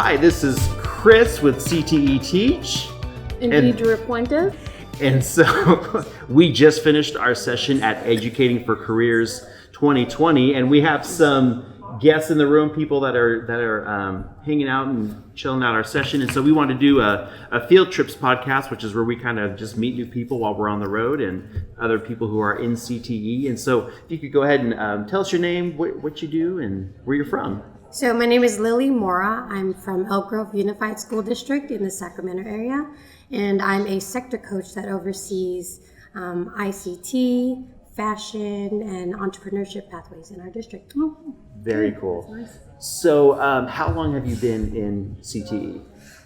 Hi, this is Chris with CTE Teach. And Deidra Puente. And so we just finished our session at Educating for Careers 2020, and we have some guests in the room, people that are hanging out and chilling out our session. And so we want to do a field trips podcast, which is where we kind of just meet new people while we're on the road and other people who are in CTE. And so if you could go ahead and tell us your name, what you do, and where you're from. So my name is Lily Mora. I'm from Elk Grove Unified School District in the Sacramento area, and I'm a sector coach that oversees ICT, fashion, and entrepreneurship pathways in our district. Very cool. Nice. So how long have you been in CTE?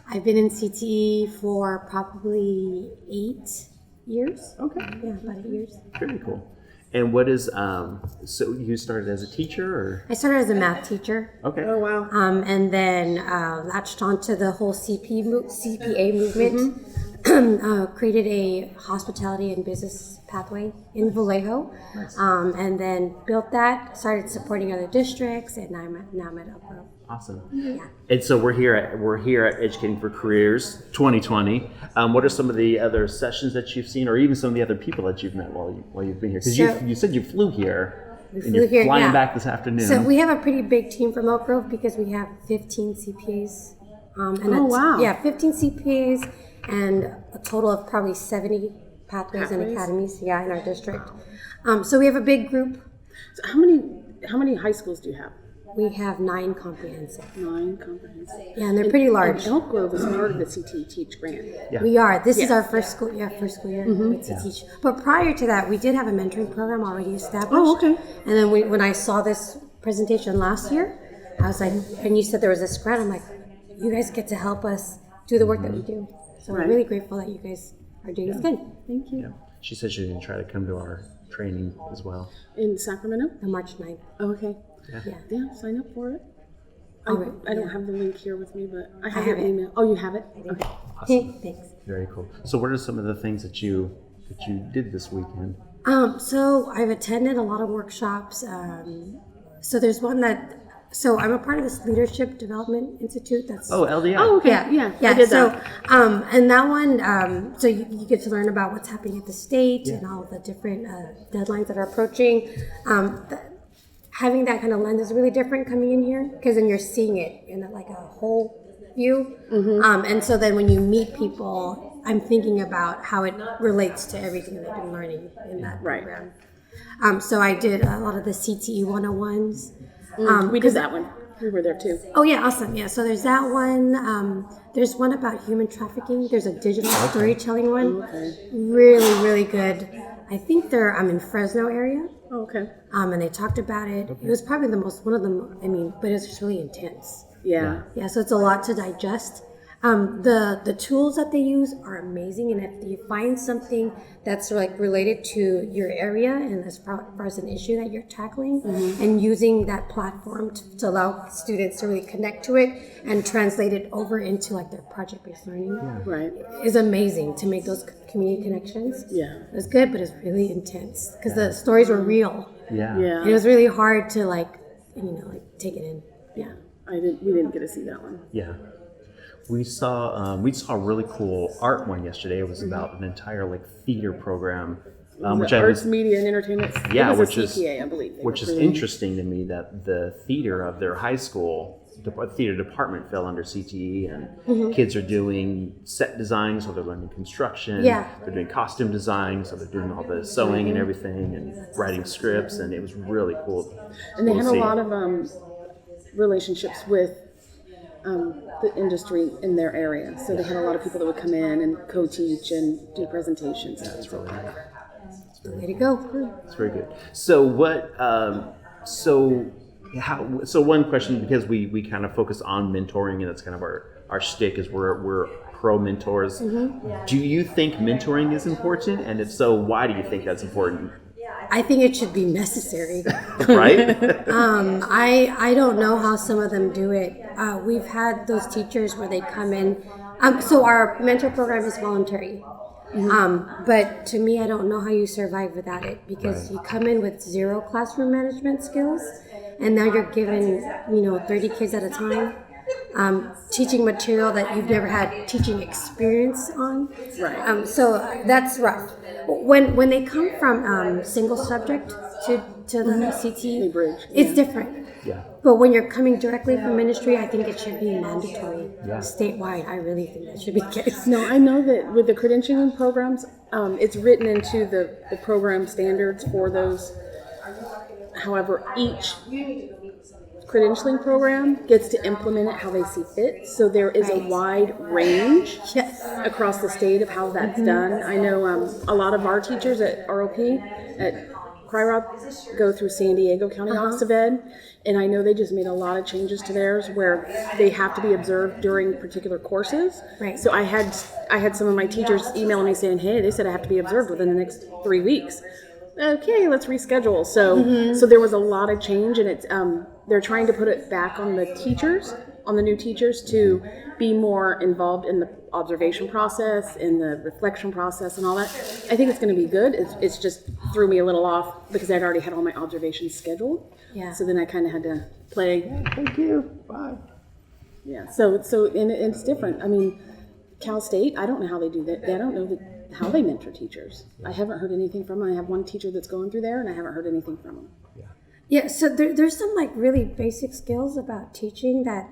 I've been in CTE for probably 8 years. Okay. Yeah, about 8 years. Very cool. And what is, so you started as a teacher, or? I started as a math teacher. Okay. Oh, wow. And then latched onto the whole CPA movement. Created a hospitality and business pathway in Vallejo. Nice. And then built that, started supporting other districts, and now I'm at Elk Grove. Awesome. Yeah. And so we're here at Educating for Careers 2020. What are some of the other sessions that you've seen, or even some of the other people that you've met while you've been here? Because you said you flew here, and you're flying back this aftonoon. So we have a pretty big team from Elk Grove because we have 15 CPAs. Yeah, 15 CPAs and a total of probably 70 pathways and academies. Yeah, in our district. So we have a big group. So how many high schools do you have? We have 9 comprehensive. 9 comprehensive. Yeah, and they're pretty large. And Elk Grove is part of the CTE Teach grant. Yeah. We are. This is our first school year with CTE Teach. But prior to that, we did have a mentoring program already established. Oh, okay. And then when I saw this presentation last year, I was like, and you said there was this grant, I'm like, you guys get to help us do the work that we do. So I'm really grateful that you guys are doing this good. Thank you. Yeah. She said she's going to try to come to our training as well. In Sacramento? On March 9th. Oh, okay. Yeah. Sign up for it. Right. I don't have the link here with me, but I have your email. Oh, you have it? Okay. Awesome. Thanks. Very cool. So what are some of the things that you did this weekend? So I've attended a lot of workshops. So there's one so I'm a part of this Leadership Development Institute. That's LDI. Oh, okay. Yeah. I did that. And that one, so you get to learn about what's happening at the state and all the different deadlines that are approaching. Having that kind of lens is really different coming in here because then you're seeing it in a whole view. And so then when you meet people, I'm thinking about how it relates to everything that I've been learning in that program. So I did a lot of the CTE 101s. We did that one. We were there too. Oh yeah, awesome. Yeah, so there's that one. There's one about human trafficking. There's a digital storytelling one. Okay. Really, really good. I think I'm in Fresno area. Oh, okay. And they talked about it. Okay. It was probably one of them, but it was just really intense. Yeah. Yeah, so it's a lot to digest. The tools that they use are amazing, and if you find something that's related to your area and as far as an issue that you're tackling, and using that platform to allow students to really connect to it and translate it over into their project-based learning, is amazing to make those community connections. Yeah, it was good, but it's really intense because the stories were real. Yeah. And it was really hard to take it in. Yeah, we didn't get to see that one. Yeah. We saw a really cool art one yesterday. It was about an entire theater program, which Arts, Media, and Entertainment. Yeah, which is CPA, I believe. Which is interesting to me that the theater of their high school, the theater department, fell under CTE, and kids are doing set design, so they're learning construction. Yeah. They're doing costume design, so they're doing all the sewing and everything, and writing scripts, and it was really cool. And they had a lot of relationships with the industry in their area. So they had a lot of people that would come in and co-teach and do presentations. That's really nice. Way to go. It's very good. So what, so one question, because we kind of focus on mentoring, and that's kind of our shtick, is we're pro mentors. Do you think mentoring is important? And if so, why do you think that's important? I think it should be necessary. Right? I don't know how some of them do it. We've had those teachers where they come in. So our mentor program is voluntary. But to me, I don't know how you survive without it, because you come in with 0 classroom management skills, and now you're given 30 kids at a time. teaching material that you've never had teaching experience on. Right. So that's rough. When they come from single subject to the CT, They bridge, it's different. Yeah. But when you're coming directly from ministry, I think it should be mandatory Yeah. statewide. I really think that should be the case. No, I know that with the credentialing programs, it's written into the program standards for those. However, each credentialing program gets to implement it how they see fit. So there is a wide range Yes. across the state of how that's done. I know a lot of our teachers at ROP, at CRIROP, go through San Diego County Office of Ed, and I know they just made a lot of changes to theirs where they have to be observed during particular courses. Right. So I had some of my teachers emailing me saying, hey, they said I have to be observed within the next 3 weeks. Okay, let's reschedule. So there was a lot of change, and it's they're trying to put it back on the teachers, on the new teachers, to be more involved in the observation process, in the reflection process, and all that. I think it's going to be good. It's just threw me a little off because I'd already had all my observations scheduled. Yeah. So then I kind of had to play. Thank you. Bye. Yeah. So and it's different. I mean, Cal State, I don't know how they do that. I don't know how they mentor teachers. I haven't heard anything from them. I have one teacher that's going through there, and I haven't heard anything from them. Yeah, so there's some like really basic skills about teaching that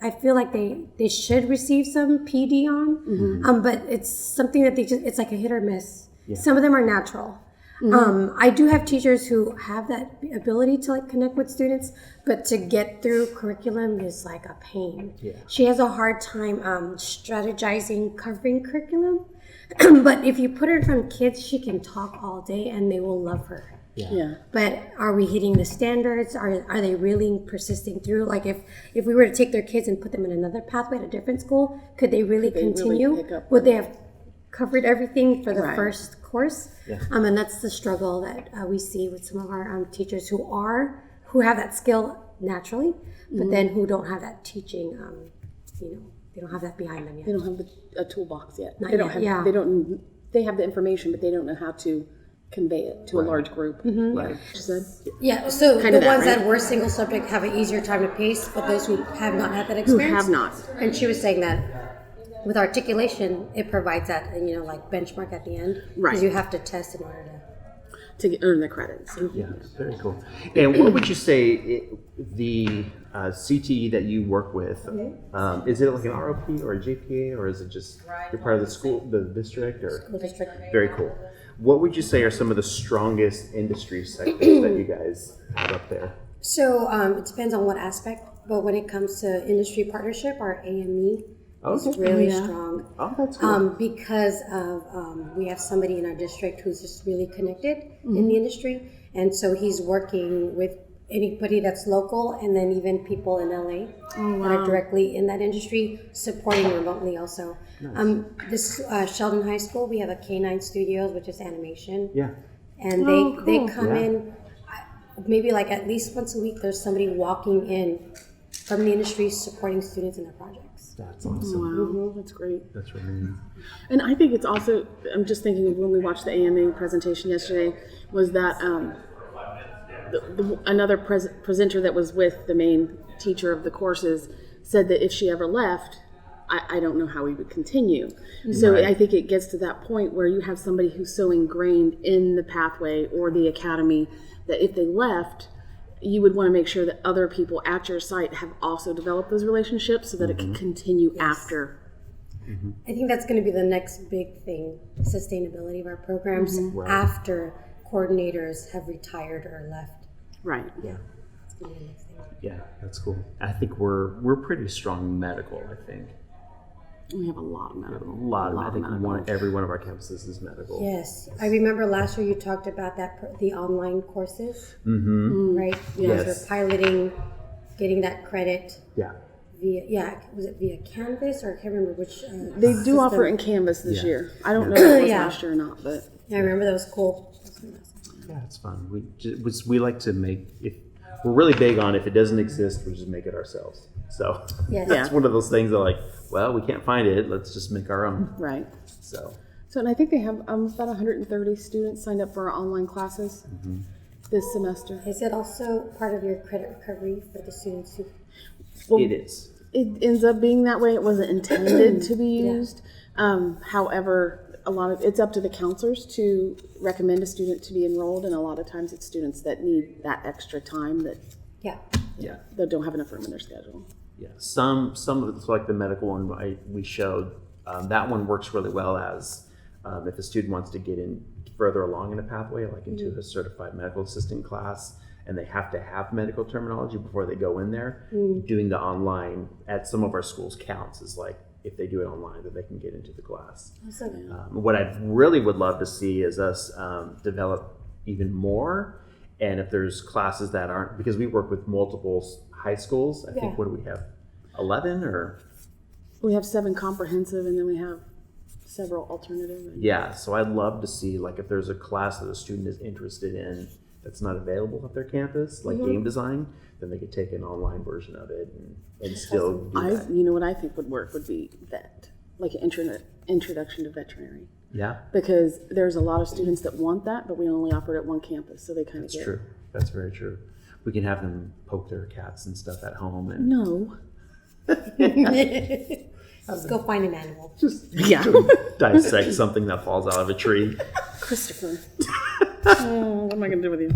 I feel like they should receive some PD on, but it's something that it's like a hit or miss. Yeah. Some of them are natural. I do have teachers who have that ability to like connect with students, but to get through curriculum is like a pain. Yeah. She has a hard time strategizing covering curriculum, but if you put her in front of kids, she can talk all day and they will love her. Yeah. But are we hitting the standards? Are they really persisting through? Like if we were to take their kids and put them in another pathway at a different school, could they really continue? pick up? Would they have covered everything for the Right. first course? Yeah. And that's the struggle that we see with some of our teachers who have that skill naturally, but then who don't have that teaching. They don't have that behind them yet. They don't have a toolbox yet. Not They don't yet, have. yeah. They have the information, but they don't know how to convey it to a large group. Right. She said. Yeah, so Kind the of that, ones right? that were single subject have an easier time to pace, but those who have not had that Who experience. have not. And she was saying that with articulation, it provides that, like benchmark at the end. Right. Because you have to test in order to. Earn the credits. Yeah, very cool. And what would you say the CTE that you work with, is it like an ROP or a JPA, or is it just you're part of the school, the district, or? School district. Very cool. What would you say are some of the strongest industry sectors that you guys have up there? So it depends on what aspect, but when it comes to industry partnership, our AME is really strong. Oh, that's cool. Because of we have somebody in our district who's just really connected in the industry, and so he's working with anybody that's local, and then even people in LA that are directly in that industry, supporting remotely also. Nice. This Sheldon High School, we have a K9 Studios, which is animation, Yeah. and they come in maybe like at least once a week. There's somebody walking in from the industry supporting students in their projects. That's awesome. Wow, that's great. That's really neat. And I think it's also, I'm just thinking of when we watched the AMA presentation yesterday, was that another presenter that was with the main teacher of the courses said that if she ever left, I don't know how we would continue. So Right. I think it gets to that point where you have somebody who's so ingrained in the pathway or the academy that if they left, you would want to make sure that other people at your site have also developed those relationships so that it can continue after. I think that's going to be the next big thing, sustainability of our programs Right. after coordinators have retired or left. Right. Yeah. It's going to be the next thing. Yeah, that's cool. I think we're pretty strong medical, I think. We have a lot of medical. I think every one of our campuses is medical. Yes, I remember last year you talked about the online courses, Mm-hmm. right? You guys Yes. were piloting, getting that credit Yeah. was it via Canvas or I can't remember which. They do system. offer it in Canvas this Yeah. year. I don't know if it was Yeah. last year or not, but Yeah, I remember that was cool. Yeah, it's fun. We like to make if we're really big on if it doesn't exist, we just make it ourselves. So Yes. that's Yeah. one of those things that like, well, we can't find it. Let's just make our own. right. So So, and I think they have about 130 students signed up for our online classes this semester. Is it also part of your credit recovery for the students who? Well, it is. it ends up being that way. It wasn't intended to be used. However, a lot of it's up to the counselors to recommend a student to be enrolled, and a lot of times it's students that need that extra time that that don't have enough room in their schedule. Yeah, some of it's like the medical one we showed. That one works really well as if a student wants to get in further along in a pathway, like into a certified medical assistant class, and they have to have medical terminology before they go in there. Doing the online at some of our schools counts as like if they do it online, that they can get into the class. Awesome. What I really would love to see is us develop even more. And if there's classes that aren't, because we work with multiple high schools, I think, what do we have, 11 or? We have 7 comprehensive, and then we have several alternative. Yeah, so I'd love to see, like, if there's a class that a student is interested in that's not available at their campus, like game design, then they could take an online version of it and still do that. You know what I think would work would be vet, like an introduction to veterinary. Yeah, Because there's a lot of students that want that, but we only offer it at one campus, so they kind of that's true. That's very true. We can have them poke their cats and stuff at home. And No. Let's go find an animal. just Yeah. dissect something that falls out of a tree. Christopher. Oh, what am I going to do with you?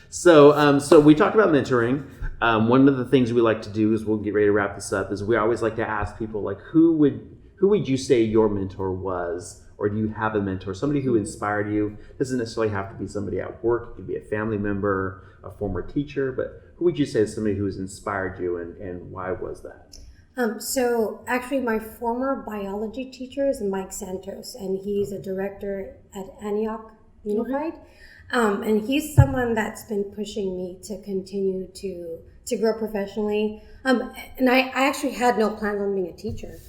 So we talked about mentoring. One of the things we like to do is we'll get ready to wrap this up. Is we always like to ask people like, who would you say your mentor was, or do you have a mentor, somebody who inspired you? Doesn't necessarily have to be somebody at work. It could be a family member, a former teacher, but who would you say is somebody who has inspired you, and why was that? So actually my former biology teacher is Mike Santos, and he's a director at Antioch Unified. And he's someone that's been pushing me to continue to grow professionally. And I actually had no plans on being a teacher.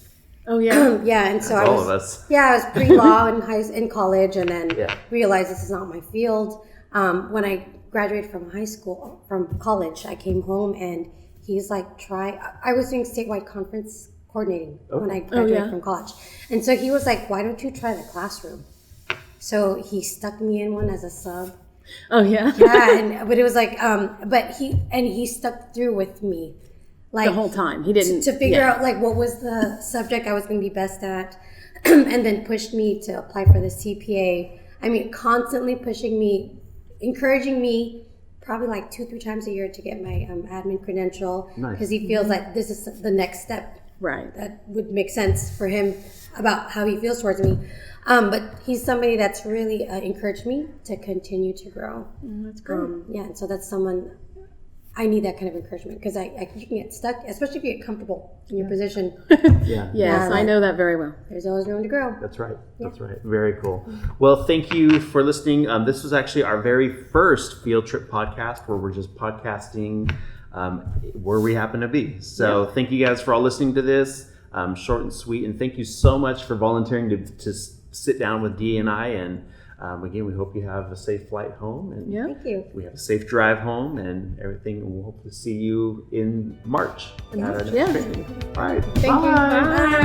Oh, yeah. Yeah, and so I All was, of us. yeah, I was pre-law in college, and then Yeah. realized this is not my field. When I graduated from college, I came home and he's like, I was doing statewide conference coordinating when I graduated from college. And so he was like, why don't you try the classroom? So he stuck me in one as a sub. Oh, yeah. Yeah, but it was like, but he stuck through with me. Like The whole time. He didn't. to figure out like what was the subject I was going to be best at, and then pushed me to apply for the CPA. I mean, constantly pushing me, encouraging me, probably like 2-3 times a year to get my admin credential, because he feels like this is the next step. Right. That would make sense for him about how he feels towards me. But he's somebody that's really encouraged me to continue to grow. That's great. Yeah, and so that's someone. I need that kind of encouragement, because you can get stuck, especially if you get comfortable in your position. Yeah. Yes, I know that very well. There's always room to grow. That's right. That's right. Very cool. Well, thank you for listening. This was actually our very first field trip podcast, where we're just podcasting where we happen to be. So thank you guys for all listening to this. Short and sweet. And thank you so much for volunteering to sit down with Dee and I. And again, we hope you have a safe flight home. And Thank you. we have a safe drive home and everything. And we'll hopefully see you in March. At our next training. All right. Thank you. Bye.